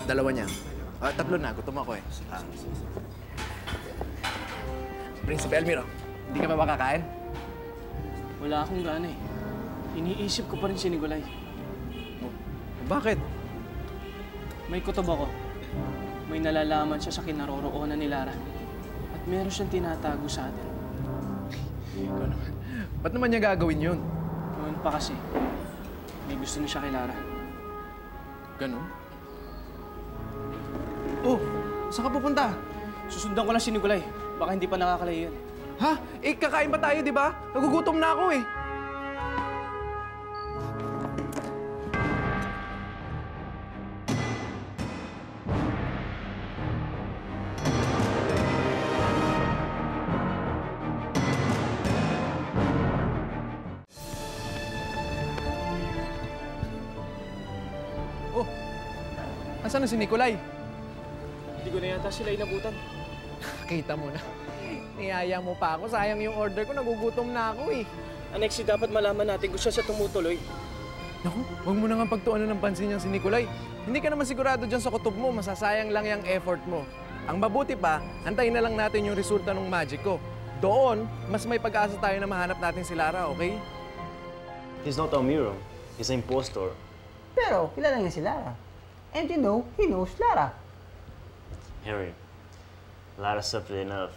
Dalawa niya. Tatlo na. Gutom ako eh. Prinsipe Almiro, hindi ka pa makakain? Wala akong gana eh. Iniisip ko pa rin si Nicolay. Oh, bakit? May kutob ako. May nalalaman siya sa kinaroroonan ni Lara. At meron siyang tinatago sa atin. Ikaw naman. Ba't naman niya gagawin yun? Noon pa kasi, may gusto na siya kay Lara. Ganon? Oh, saan ka pupunta? Susundan ko lang si Nicolay. Baka hindi pa nakakalayo yun. Ha? Kakain pa tayo, di ba? Nagugutom na ako eh. Oh, asan na si Nicolay? Hindi ko na yata sila inabutan. Kita mo na. Niyaya mo pa ako. Sayang yung order ko. Nagugutom na ako eh. Anexi, dapat malaman natin kung siya tumutuloy. Naku, huwag mo na nga pagtuunan ng pansin niyang si Nicolay. Hindi ka naman sigurado dyan sa kutob mo. Masasayang lang yung effort mo. Ang mabuti pa, antayin na lang natin yung resulta ng magic ko. Doon, mas may pag-asa tayo na mahanap natin si Lara, okay? He's not Almiro. He's an impostor. Pero, kilala niya si Lara. And you know, he knows Lara. Harry, Lara suffered enough.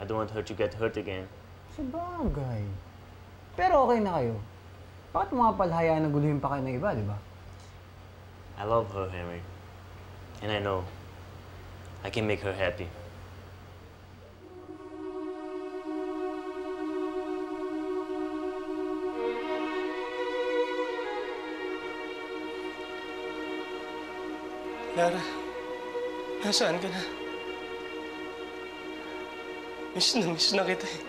I don't want her to get hurt again. Sabagay. Pero okay na kayo. Bakit mga palhaya na guluhin pa kayo ng iba, di ba? I love her, Harry. And I know I can make her happy. Lara, nasaan ka na? Miss na kita eh.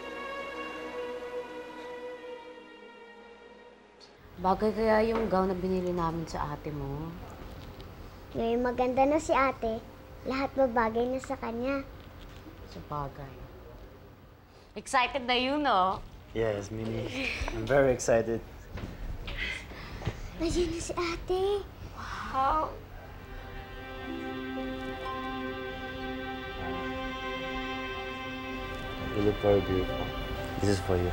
Bagay kaya yung gown na binili namin sa ate mo? Ngayon maganda na si ate, lahat babagay na sa kanya. Sa bagay. Excited na yun, no? Yes, Mimi. I'm very excited. Nandiyan na si ate. Wow! You look very beautiful. This is for you.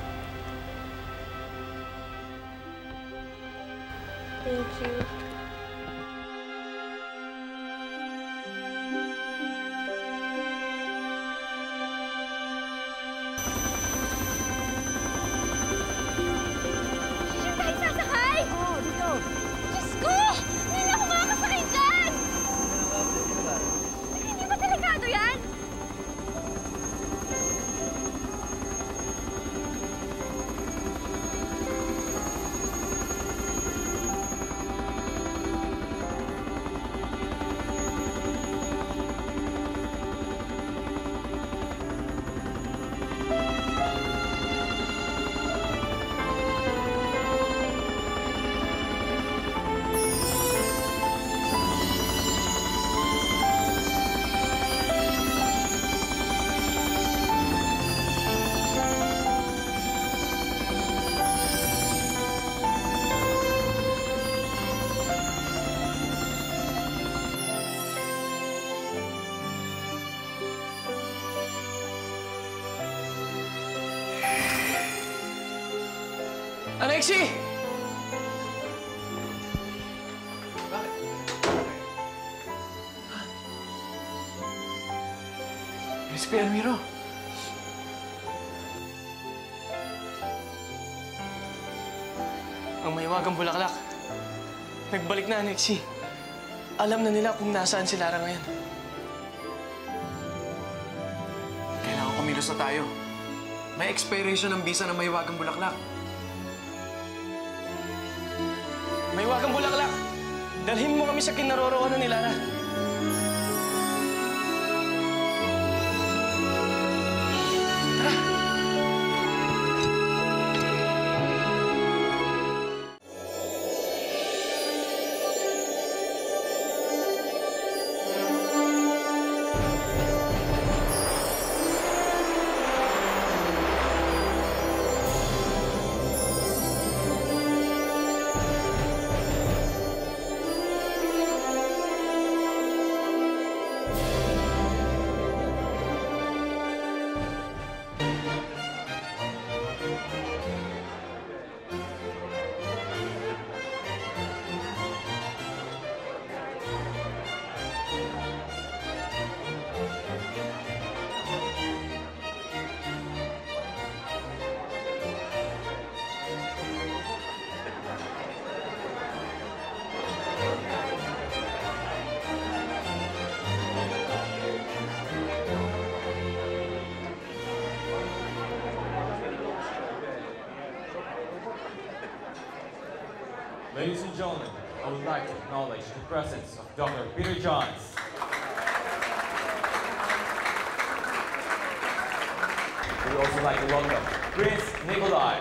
Thank you. Diyan tayo sasakay! Oo, dito. Diyos ko! Hindi na ako makakasakay dyan! Hindi ba delikado yan? Alexi! Prinsipe Almiro. Ang mahiwagang bulaklak. Nagbalik na, Alexi. Alam na nila kung nasaan si Lara ngayon. Kailangan kumilos na tayo. May expiration ng visa ng mahiwagang bulaklak. Mahiwagang bulaklak! Dalhin mo kami sa kinaroroonan ni Lara. Ladies and gentlemen, I would like to acknowledge the presence of Dr. Peter Johns. We would also like to welcome Prince Nikolai.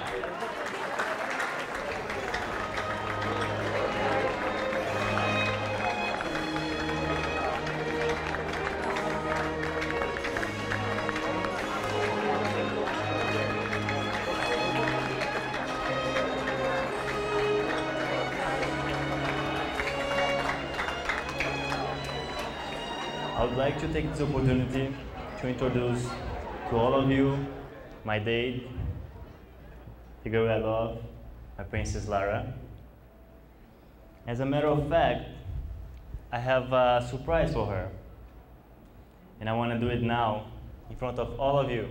I would like to take this opportunity to introduce to all of you my date, the girl I love, my princess Lara. As a matter of fact, I have a surprise for her. And I want to do it now in front of all of you.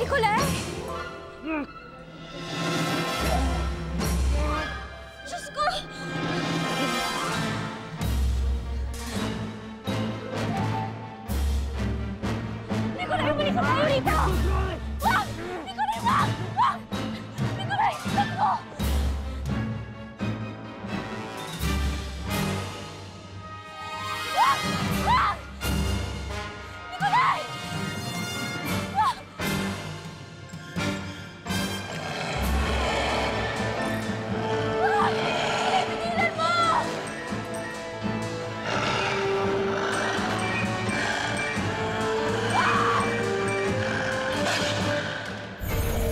Nikolai! Diyos ko! Nikolai, balik ka tayo rito! Wag! Nikolai, wag! Wag! Nikolai, stop mo! Wag! Wag! Nikolai! Wag! Pigilan mo!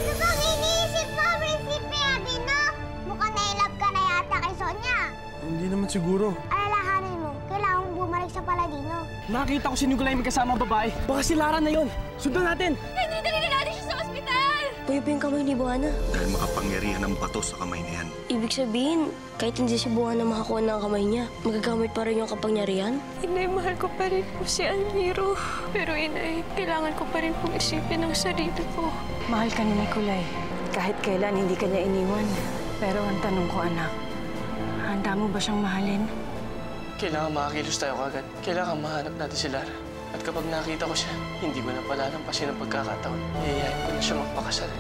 Ano bang iniisip mo, Prinsipe Adino? Mukhang nailap ka na yata kay Sonia. Hindi naman siguro. Alalahanin mo, kailangan mong bumalik sa Paladino. Nakita ko si Nikolai may kasama babae. Baka si Lara na yon. Sundan natin! Henry, dali na natin siya sa ospital! Puyop yung kamay ni Buwana. Dahil makapangyarihan ang bato sa kamay na yan. Ibig sabihin, kahit hindi si Buwana makakuha ng kamay niya, magagamit pa rin yung kapangyarihan? Inay, mahal ko pa rin po si Almiro. Pero inay, kailangan ko pa rin pong isipin ang sarili ko. Mahal ka ni Nikolai. Kahit kailan hindi ka niya iniwan. Pero ang tanong ko, anak, handa mo ba siyang mahalin? Kailangan makakilos tayo kagad. Kailangan mahanap natin si Lara. At kapag nakita ko siya, hindi ko na palalampasin ang pagkakataon. Iyayain ko na siya magpakasal.